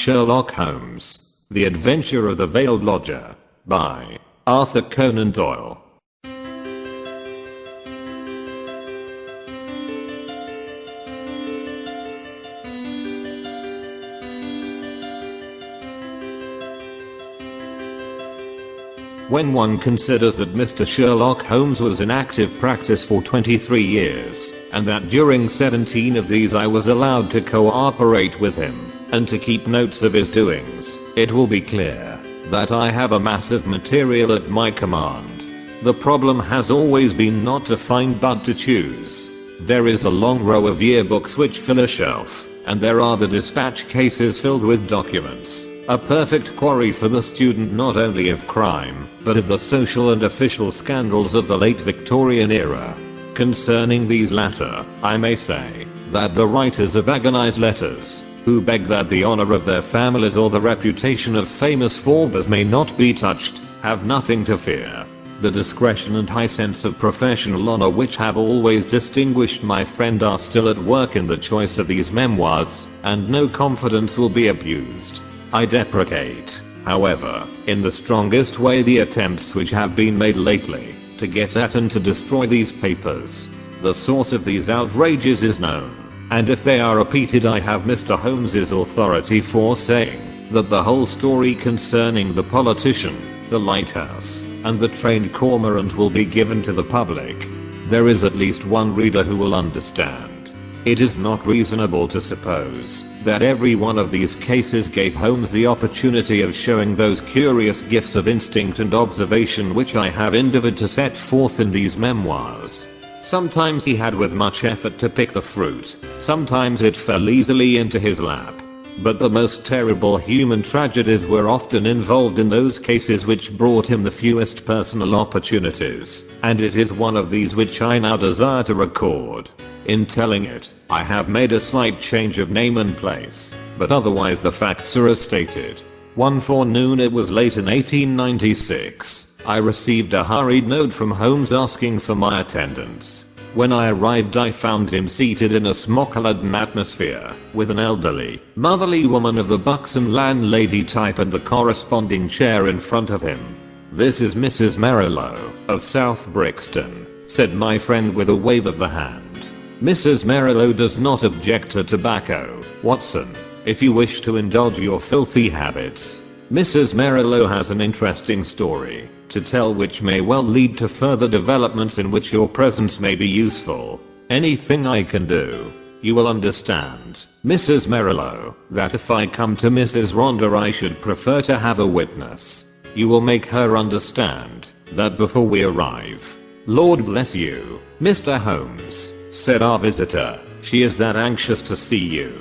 Sherlock Holmes. The Adventure of the Veiled Lodger. By Arthur Conan Doyle. When one considers that Mr. Sherlock Holmes was in active practice for 23 years, and that during 17 of these I was allowed to cooperate with him, and to keep notes of his doings, it will be clear that I have a massive material at my command. The problem has always been not to find but to choose. There is a long row of yearbooks which fill a shelf, and there are the dispatch cases filled with documents. A perfect quarry for the student not only of crime, but of the social and official scandals of the late Victorian era. Concerning these latter, I may say that the writers of agonized letters, who beg that the honor of their families or the reputation of famous forbes may not be touched, have nothing to fear. The discretion and high sense of professional honor which have always distinguished my friend are still at work in the choice of these memoirs, and no confidence will be abused. I deprecate, however, in the strongest way the attempts which have been made lately to get at and to destroy these papers. The source of these outrages is known, and if they are repeated I have Mr. Holmes's authority for saying that the whole story concerning the politician, the lighthouse, and the trained cormorant will be given to the public. There is at least one reader who will understand. It is not reasonable to suppose that every one of these cases gave Holmes the opportunity of showing those curious gifts of instinct and observation which I have endeavored to set forth in these memoirs. Sometimes he had with much effort to pick the fruit, sometimes it fell easily into his lap. But the most terrible human tragedies were often involved in those cases which brought him the fewest personal opportunities, and it is one of these which I now desire to record. In telling it, I have made a slight change of name and place, but otherwise the facts are as stated. One forenoon, it was late in 1896, I received a hurried note from Holmes asking for my attendance. When I arrived I found him seated in a smock-laden atmosphere, with an elderly, motherly woman of the buxom landlady type and the corresponding chair in front of him. "This is Mrs. Merrilow, of South Brixton," said my friend with a wave of the hand. "Mrs. Merrilow does not object to tobacco, Watson, if you wish to indulge your filthy habits. Mrs. Merrilow has an interesting story to tell which may well lead to further developments in which your presence may be useful. Anything I can do, you will understand, Mrs. Merrilow, that if I come to Mrs. Rhonda I should prefer to have a witness. You will make her understand that before we arrive." "Lord bless you, Mr. Holmes," said our visitor, "she is that anxious to see you,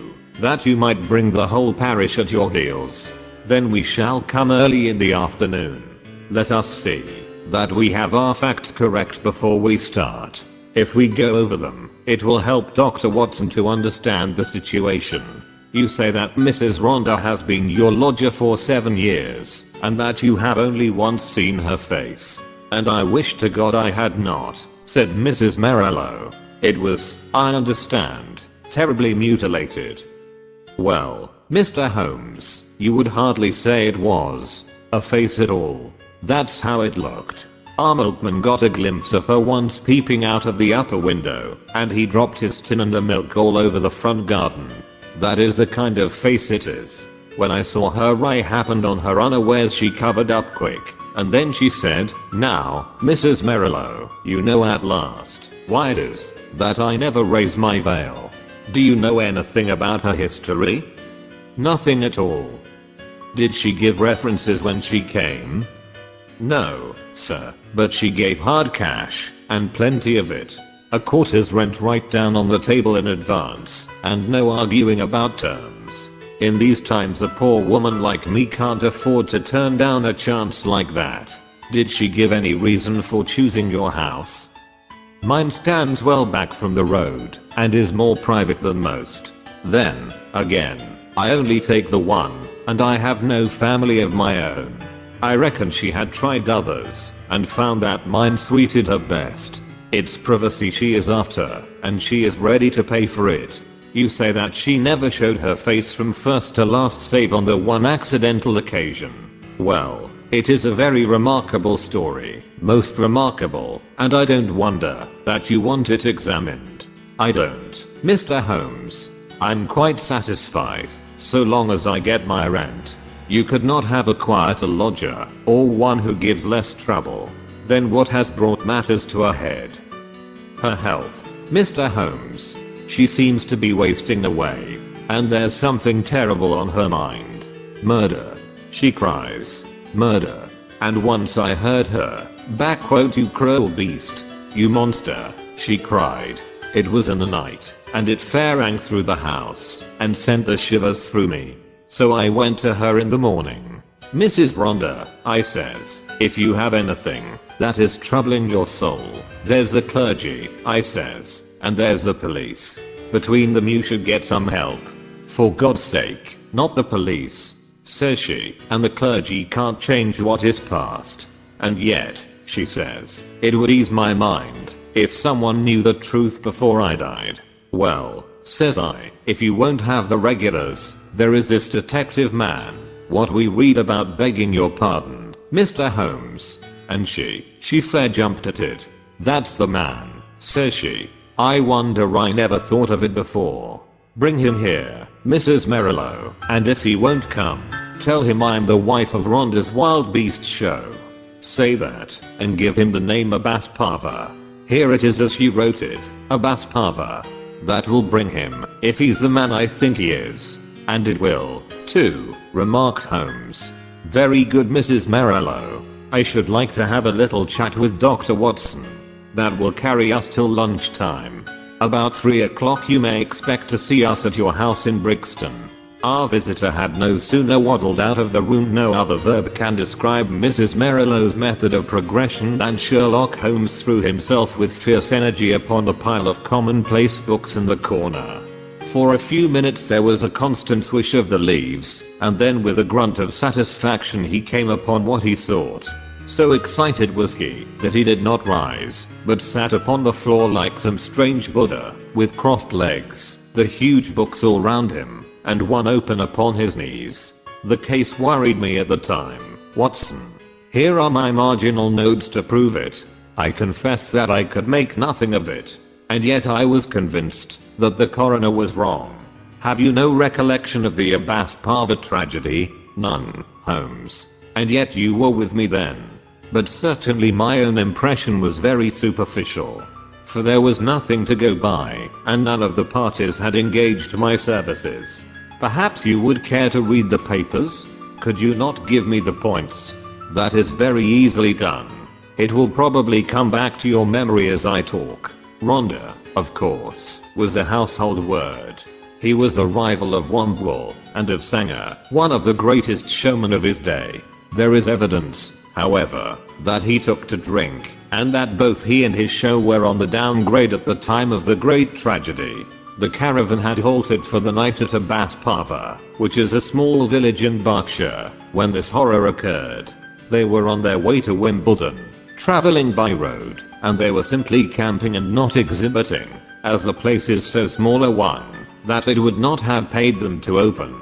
that you might bring the whole parish at your heels. Then we shall come early in the afternoon. Let us see that we have our facts correct before we start. If we go over them, it will help Dr. Watson to understand the situation. You say that Mrs. Rhonda has been your lodger for 7 years, and that you have only once seen her face. And I wish to God I had not," said Mrs. Merrilow. "It was, I understand, terribly mutilated." "Well, Mr. Holmes, you would hardly say it was a face at all. That's how it looked. Our milkman got a glimpse of her once peeping out of the upper window, and he dropped his tin and the milk all over the front garden. That is the kind of face it is. When I saw her eye happened on her unawares she covered up quick, and then she said, 'Now, Mrs. Merrilow, you know at last why it is that I never raise my veil.' Do you know anything about her history?" "Nothing at all." "Did she give references when she came?" "No, sir, but she gave hard cash, and plenty of it. A quarter's rent right down on the table in advance, and no arguing about terms. In these times a poor woman like me can't afford to turn down a chance like that." "Did she give any reason for choosing your house?" "Mine stands well back from the road, and is more private than most. Then, again, I only take the one, and I have no family of my own. I reckon she had tried others, and found that mine suited her best. It's privacy she is after, and she is ready to pay for it." You say that she never showed her face from first to last save on the one accidental occasion. Well, it is a very remarkable story, most remarkable, and I don't wonder that you want it examined. I don't, Mr. Holmes. I'm quite satisfied, so long as I get my rent. You could not have a quieter lodger, or one who gives less trouble. Then what has brought matters to a head? Her health, Mr. Holmes. She seems to be wasting away, and there's something terrible on her mind. Murder. She cries. Murder. And once I heard her, backquote, "You cruel beast. You monster," she cried. It was in the night, and it fair rang through the house, and sent the shivers through me. So I went to her in the morning. "Mrs. Rhonda," I says, "if you have anything that is troubling your soul, there's the clergy," I says, "and there's the police. Between them you should get some help. For God's sake, not the police," says she, "and the clergy can't change what is past. And yet," she says, "it would ease my mind if someone knew the truth before I died." "Well," says I, "if you won't have the regulars, there is this detective man, what we read about, begging your pardon, Mr. Holmes." And she fair jumped at it. "That's the man," says she. "I wonder I never thought of it before. Bring him here, Mrs. Merillo, and if he won't come, tell him I'm the wife of Rhonda's Wild Beast Show. Say that, and give him the name Abbas Pava. Here it is as she wrote it, Abbas Pava. That will bring him, if he's the man I think he is. And it will, too," remarked Holmes. "Very good, Mrs. Merillo. I should like to have a little chat with Dr. Watson. That will carry us till lunchtime. About 3 o'clock you may expect to see us at your house in Brixton." Our visitor had no sooner waddled out of the room, no other verb can describe Mrs. Merillo's method of progression, than Sherlock Holmes threw himself with fierce energy upon the pile of commonplace books in the corner. For a few minutes there was a constant swish of the leaves, and then with a grunt of satisfaction he came upon what he sought. So excited was he that he did not rise, but sat upon the floor like some strange Buddha, with crossed legs, the huge books all round him, and one open upon his knees. The case worried me at the time, Watson. Here are my marginal notes to prove it. I confess that I could make nothing of it. And yet I was convinced that the coroner was wrong. Have you no recollection of the Abbas Pava tragedy? None, Holmes. And yet you were with me then. But certainly my own impression was very superficial. For there was nothing to go by, and none of the parties had engaged my services. Perhaps you would care to read the papers? Could you not give me the points? That is very easily done. It will probably come back to your memory as I talk. Rhonda, of course, was a household word. He was the rival of Womble, and of Sanger, one of the greatest showmen of his day. There is evidence, however, that he took to drink, and that both he and his show were on the downgrade at the time of the great tragedy. The caravan had halted for the night at Abbas Pava, which is a small village in Berkshire, when this horror occurred. They were on their way to Wimbledon, traveling by road, and they were simply camping and not exhibiting, as the place is so small a one, that it would not have paid them to open.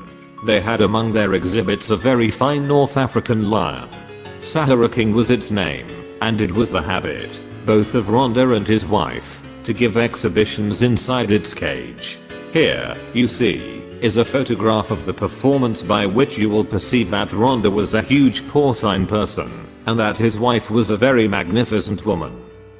They had among their exhibits a very fine North African lion. Sahara King was its name, and it was the habit, both of Rhonda and his wife, to give exhibitions inside its cage. Here, you see, is a photograph of the performance, by which you will perceive that Rhonda was a huge porcine person, and that his wife was a very magnificent woman.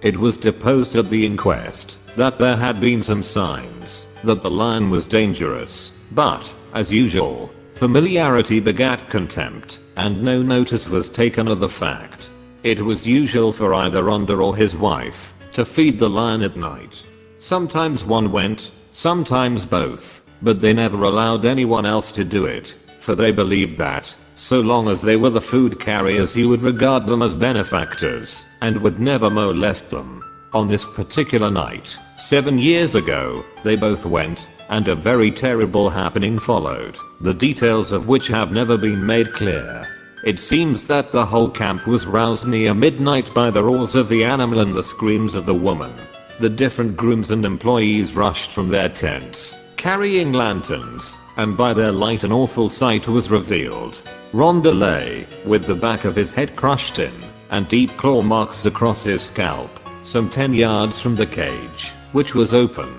It was deposed at the inquest that there had been some signs that the lion was dangerous, but, as usual, familiarity begat contempt, and no notice was taken of the fact. It was usual for either Rhonda or his wife to feed the lion at night. Sometimes one went, sometimes both, but they never allowed anyone else to do it, for they believed that, so long as they were the food carriers, he would regard them as benefactors, and would never molest them. On this particular night, 7 years ago, they both went, and a very terrible happening followed, the details of which have never been made clear. It seems that the whole camp was roused near midnight by the roars of the animal and the screams of the woman. The different grooms and employees rushed from their tents, carrying lanterns, and by their light an awful sight was revealed. Rhonda lay, with the back of his head crushed in, and deep claw marks across his scalp, some 10 yards from the cage, which was open.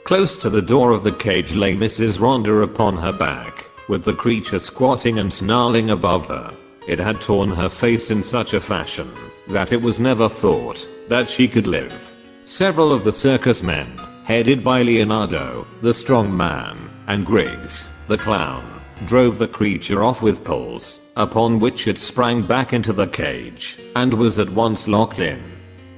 Close to the door of the cage lay Mrs. Rhonda upon her back, with the creature squatting and snarling above her. It had torn her face in such a fashion that it was never thought that she could live. Several of the circus men, headed by Leonardo, the strong man, and Griggs, the clown, drove the creature off with poles, upon which it sprang back into the cage, and was at once locked in.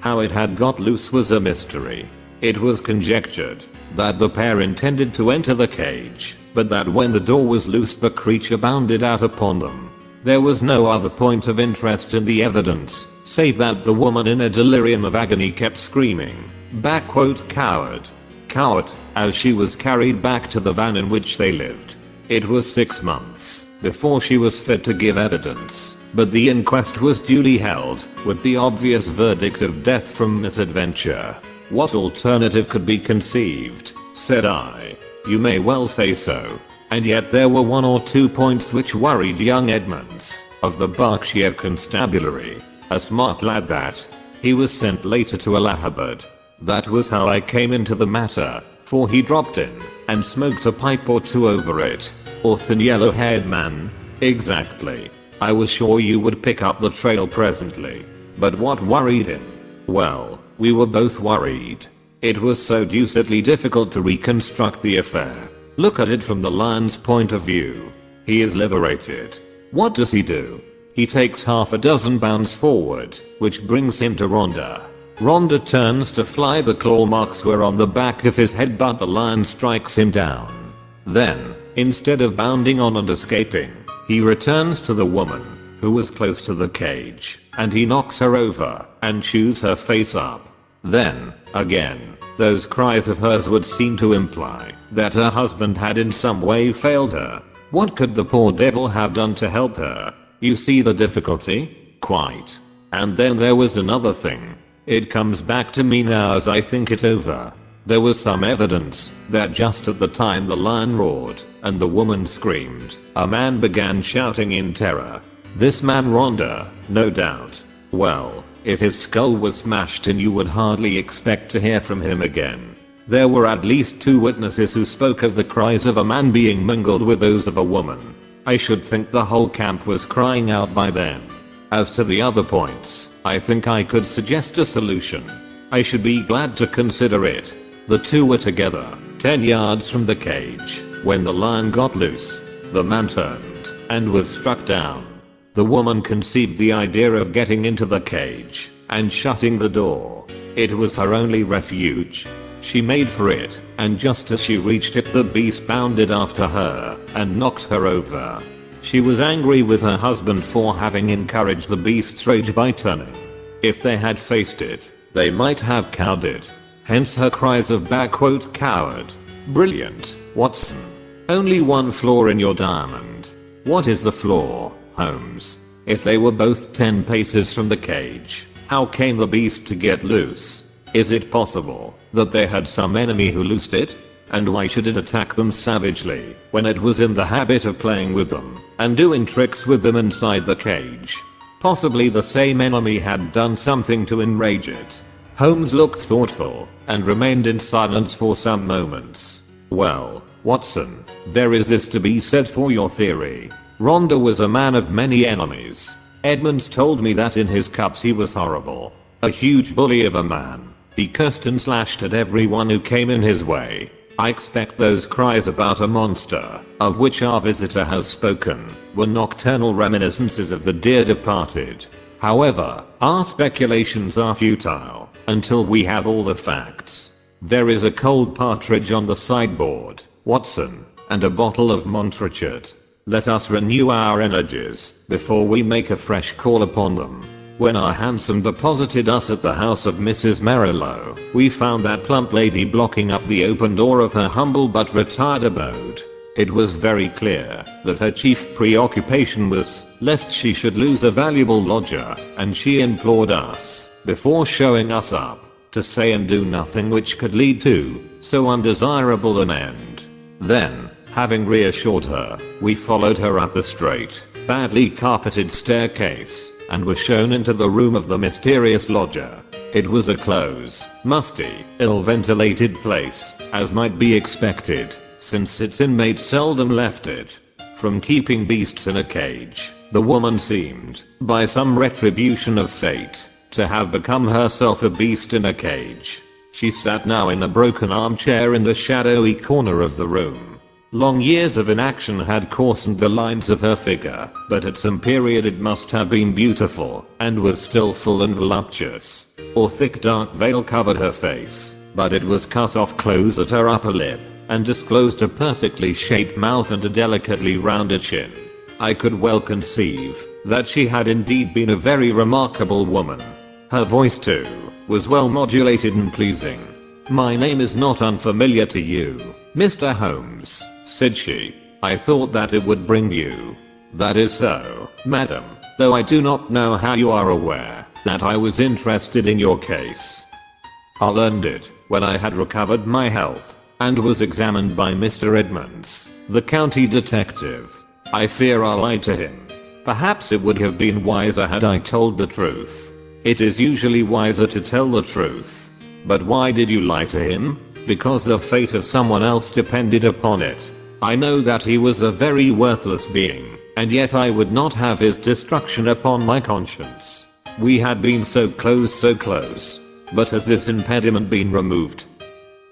How it had got loose was a mystery. It was conjectured that the pair intended to enter the cage, but that when the door was loosed the creature bounded out upon them. There was no other point of interest in the evidence, save that the woman in a delirium of agony kept screaming, "Coward! Coward!" as she was carried back to the van in which they lived. It was 6 months before she was fit to give evidence, but the inquest was duly held, with the obvious verdict of death from misadventure. What alternative could be conceived, said I. You may well say so. And yet there were 1 or 2 points which worried young Edmonds, of the Berkshire Constabulary. A smart lad that. He was sent later to Allahabad. That was how I came into the matter, for he dropped in, and smoked a pipe or 2 over it. Or thin yellow-haired man. Exactly. I was sure you would pick up the trail presently. But what worried him? Well, we were both worried. It was so deucedly difficult to reconstruct the affair. Look at it from the lion's point of view. He is liberated. What does he do? He takes half a dozen bounds forward, which brings him to Rhonda. Rhonda turns to fly. The claw marks were on the back of his head, but the lion strikes him down. Then, instead of bounding on and escaping, he returns to the woman, who was close to the cage, and he knocks her over and chews her face up. Then, again, those cries of hers would seem to imply that her husband had in some way failed her. What could the poor devil have done to help her? You see the difficulty? Quite. And then there was another thing. It comes back to me now as I think it over. There was some evidence that just at the time the lion roared and the woman screamed, a man began shouting in terror. This man Rhonda, no doubt. Well, if his skull was smashed in, you would hardly expect to hear from him again. There were at least 2 witnesses who spoke of the cries of a man being mingled with those of a woman. I should think the whole camp was crying out by then. As to the other points, I think I could suggest a solution. I should be glad to consider it. The 2 were together, 10 yards from the cage, when the lion got loose. The man turned and was struck down. The woman conceived the idea of getting into the cage and shutting the door. It was her only refuge. She made for it, and just as she reached it the beast bounded after her and knocked her over. She was angry with her husband for having encouraged the beast's rage by turning. If they had faced it, they might have cowed it. Hence her cries of "Coward." Brilliant, Watson. Only one flaw in your diamond. What is the flaw, Holmes? If they were both 10 paces from the cage, how came the beast to get loose? Is it possible that they had some enemy who loosed it? And why should it attack them savagely when it was in the habit of playing with them and doing tricks with them inside the cage? Possibly the same enemy had done something to enrage it. Holmes looked thoughtful and remained in silence for some moments. Well, Watson, there is this to be said for your theory. Rhonda was a man of many enemies. Edmonds told me that in his cups he was horrible. A huge bully of a man. He cursed and slashed at everyone who came in his way. I expect those cries about a monster, of which our visitor has spoken, were nocturnal reminiscences of the dear departed. However, our speculations are futile, until we have all the facts. There is a cold partridge on the sideboard, Watson, and a bottle of Montrachet. Let us renew our energies, before we make a fresh call upon them. When our hansom deposited us at the house of Mrs. Merillo, we found that plump lady blocking up the open door of her humble but retired abode. It was very clear that her chief preoccupation was lest she should lose a valuable lodger, and she implored us, before showing us up, to say and do nothing which could lead to so undesirable an end. Then, having reassured her, we followed her up the straight, badly carpeted staircase, and were shown into the room of the mysterious lodger. It was a close, musty, ill-ventilated place, as might be expected, since its inmates seldom left it. From keeping beasts in a cage, the woman seemed, by some retribution of fate, to have become herself a beast in a cage. She sat now in a broken armchair in the shadowy corner of the room. Long years of inaction had coarsened the lines of her figure, but at some period it must have been beautiful, and was still full and voluptuous. A thick dark veil covered her face, but it was cut off close at her upper lip, and disclosed a perfectly shaped mouth and a delicately rounded chin. I could well conceive that she had indeed been a very remarkable woman. Her voice too was well modulated and pleasing. "My name is not unfamiliar to you, Mr. Holmes," said she. "I thought that it would bring you." "That is so, madam, though I do not know how you are aware that I was interested in your case." I learned it when I had recovered my health and was examined by Mr. Edmonds, the county detective. I fear I lied to him. Perhaps it would have been wiser had I told the truth. It is usually wiser to tell the truth. But why did you lie to him? Because the fate of someone else depended upon it. I know that he was a very worthless being, and yet I would not have his destruction upon my conscience. We had been so close. But has this impediment been removed?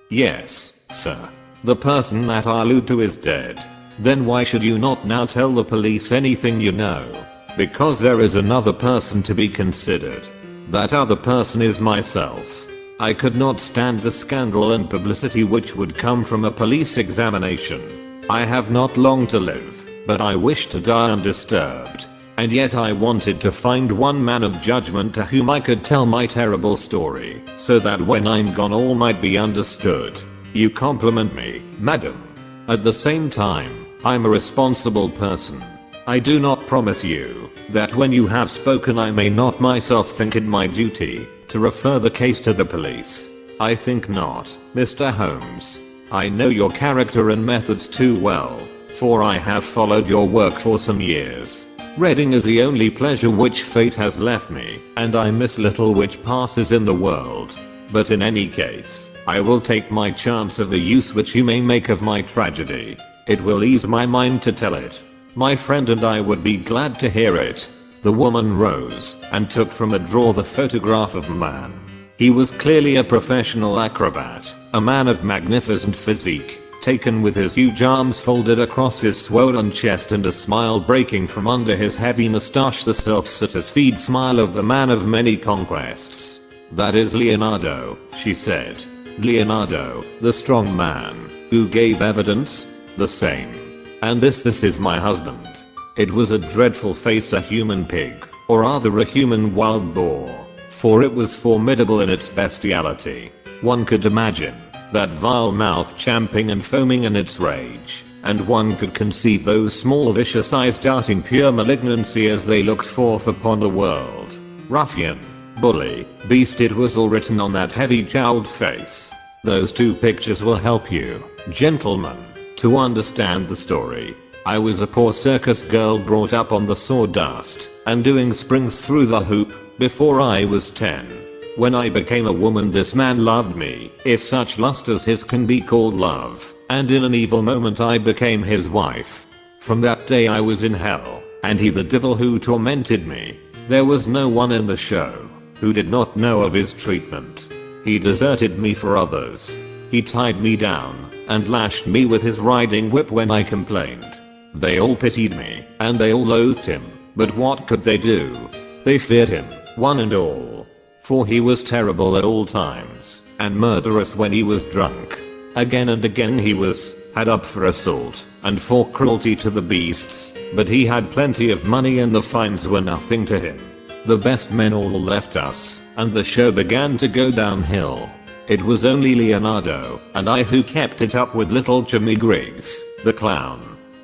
Yes, sir. The person that I allude to is dead. Then why should you not now tell the police anything you know? Because there is another person to be considered. That other person is myself. I could not stand the scandal and publicity which would come from a police examination. I have not long to live, but I wish to die undisturbed. And yet I wanted to find one man of judgment to whom I could tell my terrible story, so that when I'm gone all might be understood. You compliment me, madam. At the same time, I'm a responsible person. I do not promise you that when you have spoken I may not myself think it my duty to refer the case to the police. I think not, Mr. Holmes. I know your character and methods too well, for I have followed your work for some years. Reading is the only pleasure which fate has left me, and I miss little which passes in the world. But in any case, I will take my chance of the use which you may make of my tragedy. It will ease my mind to tell it. My friend and I would be glad to hear it. The woman rose and took from a drawer the photograph of a man. He was clearly a professional acrobat, a man of magnificent physique, taken with his huge arms folded across his swollen chest and a smile breaking from under his heavy mustache, the self-satisfied smile of the man of many conquests. "That is Leonardo," she said. "Leonardo, the strong man, who gave evidence?" "The same. And this is my husband." It was a dreadful face, a human pig, or rather a human wild boar, for it was formidable in its bestiality. One could imagine that vile mouth champing and foaming in its rage, and one could conceive those small vicious eyes darting pure malignancy as they looked forth upon the world. Ruffian, bully, beast, it was all written on that heavy jowled face. Those two pictures will help you, gentlemen, to understand the story. I was a poor circus girl brought up on the sawdust, and doing springs through the hoop, before I was 10. When I became a woman this man loved me, if such lust as his can be called love, and in an evil moment I became his wife. From that day I was in hell, and he the devil who tormented me. There was no one in the show who did not know of his treatment. He deserted me for others. He tied me down, and lashed me with his riding whip when I complained. They all pitied me, and they all loathed him, but what could they do? They feared him, one and all. For he was terrible at all times, and murderous when he was drunk. Again and again he was had up for assault, and for cruelty to the beasts, but he had plenty of money and the fines were nothing to him. The best men all left us, and the show began to go downhill. It was only Leonardo and I who kept it up with little Jimmy Griggs, the clown.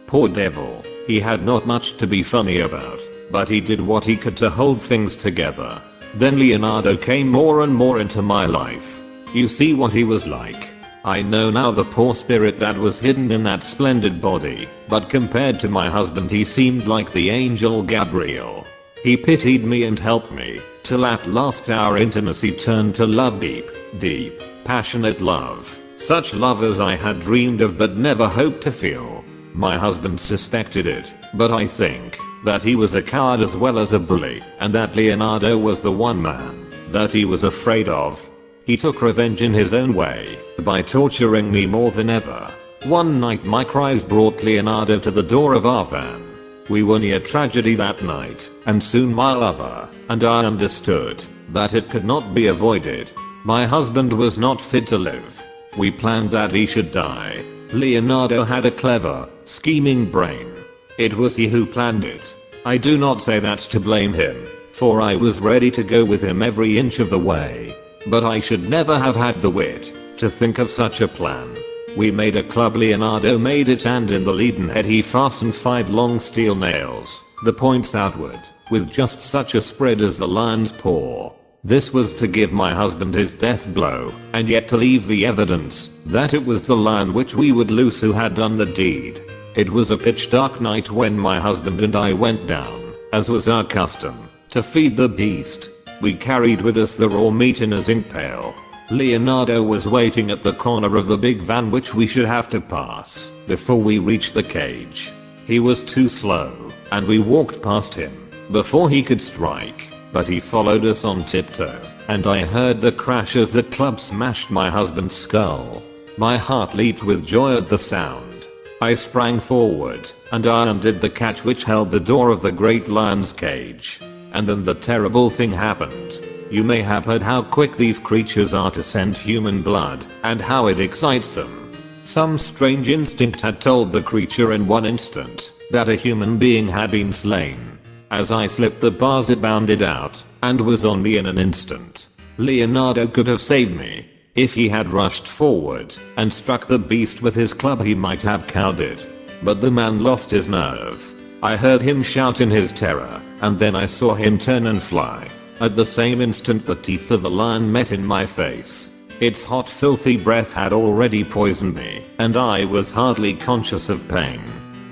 Poor devil, he had not much to be funny about, but he did what he could to hold things together. Then Leonardo came more and more into my life. You see what he was like. I know now the poor spirit that was hidden in that splendid body, but compared to my husband he seemed like the angel Gabriel. He pitied me and helped me, till at last our intimacy turned to love, deep, passionate love. Such love as I had dreamed of but never hoped to feel. My husband suspected it, but I think that he was a coward as well as a bully, and that Leonardo was the one man that he was afraid of. He took revenge in his own way, by torturing me more than ever. One night my cries brought Leonardo to the door of our van. We were near tragedy that night, and soon my lover and I understood that it could not be avoided. My husband was not fit to live. We planned that he should die. Leonardo had a clever, scheming brain. It was he who planned it. I do not say that to blame him, for I was ready to go with him every inch of the way. But I should never have had the wit to think of such a plan. We made a club, Leonardo made it, and in the leaden head he fastened 5 long steel nails, the points outward, with just such a spread as the lion's paw. This was to give my husband his death blow, and yet to leave the evidence that it was the lion which we would loose who had done the deed. It was a pitch dark night when my husband and I went down, as was our custom, to feed the beast. We carried with us the raw meat in a zinc pail. Leonardo was waiting at the corner of the big van which we should have to pass before we reached the cage. He was too slow, and we walked past him before he could strike, but he followed us on tiptoe, and I heard the crash as the club smashed my husband's skull. My heart leaped with joy at the sound. I sprang forward, and I undid the catch which held the door of the great lion's cage. And then the terrible thing happened. You may have heard how quick these creatures are to scent human blood, and how it excites them. Some strange instinct had told the creature in one instant that a human being had been slain. As I slipped the bars it bounded out, and was on me in an instant. Leonardo could have saved me. If he had rushed forward and struck the beast with his club he might have cowed it. But the man lost his nerve. I heard him shout in his terror, and then I saw him turn and fly. At the same instant the teeth of the lion met in my face. Its hot filthy breath had already poisoned me, and I was hardly conscious of pain.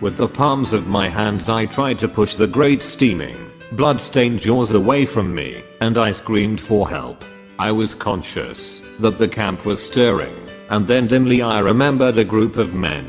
With the palms of my hands I tried to push the great steaming, blood-stained jaws away from me, and I screamed for help. I was conscious that the camp was stirring, and then dimly I remembered a group of men,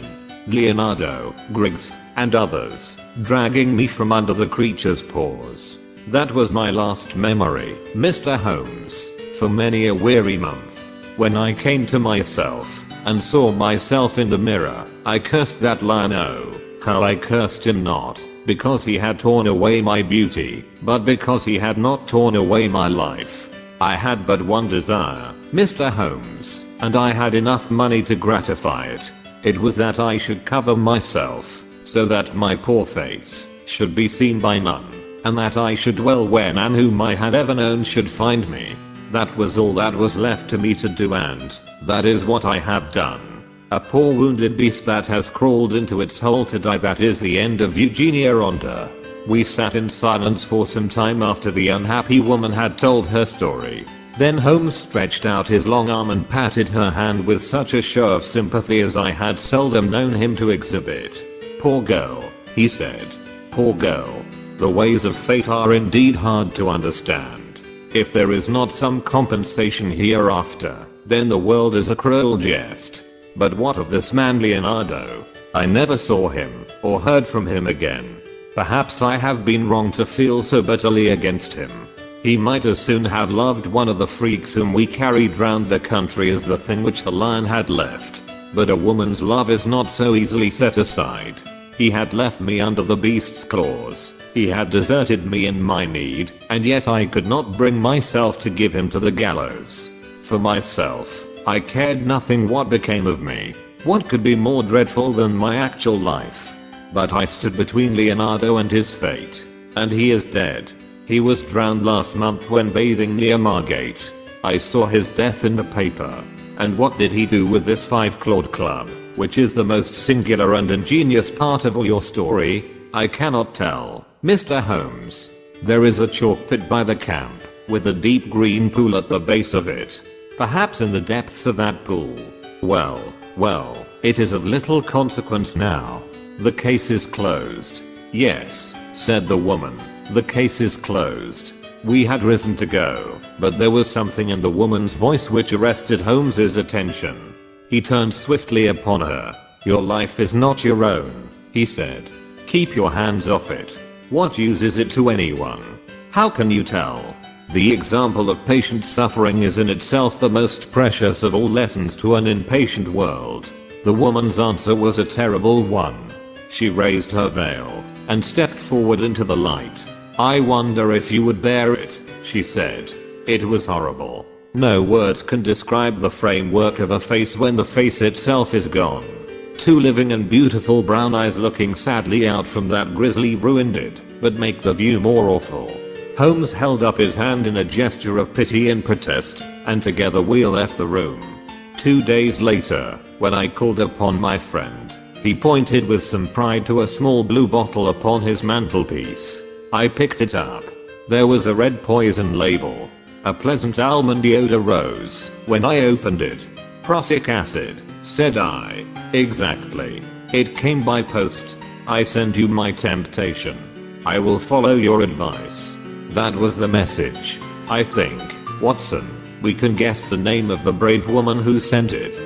Leonardo, Griggs, and others, dragging me from under the creature's paws. That was my last memory, Mr. Holmes, for many a weary month. When I came to myself, and saw myself in the mirror, I cursed that lion. Oh, how I cursed him, not because he had torn away my beauty, but because he had not torn away my life. I had but one desire, Mr. Holmes, and I had enough money to gratify it. It was that I should cover myself, so that my poor face should be seen by none, and that I should dwell where none whom I had ever known should find me. That was all that was left to me to do, and that is what I have done. A poor wounded beast that has crawled into its hole to die. That is the end of Eugenia Ronda. We sat in silence for some time after the unhappy woman had told her story. Then Holmes stretched out his long arm and patted her hand with such a show of sympathy as I had seldom known him to exhibit. "Poor girl," he said. "Poor girl. The ways of fate are indeed hard to understand. If there is not some compensation hereafter, then the world is a cruel jest. But what of this man Leonardo? I never saw him, or heard from him again. Perhaps I have been wrong to feel so bitterly against him. He might as soon have loved one of the freaks whom we carried round the country as the thing which the lion had left. But a woman's love is not so easily set aside. He had left me under the beast's claws. He had deserted me in my need, and yet I could not bring myself to give him to the gallows. For myself, I cared nothing what became of me. What could be more dreadful than my actual life? But I stood between Leonardo and his fate. And he is dead. He was drowned last month when bathing near Margate. I saw his death in the paper. And what did he do with this 5-clawed club, which is the most singular and ingenious part of all your story? I cannot tell, Mr. Holmes. There is a chalk pit by the camp, with a deep green pool at the base of it. Perhaps in the depths of that pool Well, it is of little consequence now. The case is closed. Yes, said the woman, the case is closed. We had risen to go, but there was something in the woman's voice which arrested Holmes's attention. He turned swiftly upon her. Your life is not your own, he said. Keep your hands off it. What use is it to anyone? How can you tell? The example of patient suffering is in itself the most precious of all lessons to an impatient world. The woman's answer was a terrible one. She raised her veil and stepped forward into the light. I wonder if you would bear it, she said. It was horrible. No words can describe the framework of a face when the face itself is gone. Two living and beautiful brown eyes looking sadly out from that grisly ruined it, but make the view more awful. Holmes held up his hand in a gesture of pity and protest, and together we left the room. 2 days later, when I called upon my friend, he pointed with some pride to a small blue bottle upon his mantelpiece. I picked it up. There was a red poison label. A pleasant almondy odor rose when I opened it. Prussic acid, said I. Exactly. It came by post. I send you my temptation. I will follow your advice. That was the message. I think, Watson, we can guess the name of the brave woman who sent it.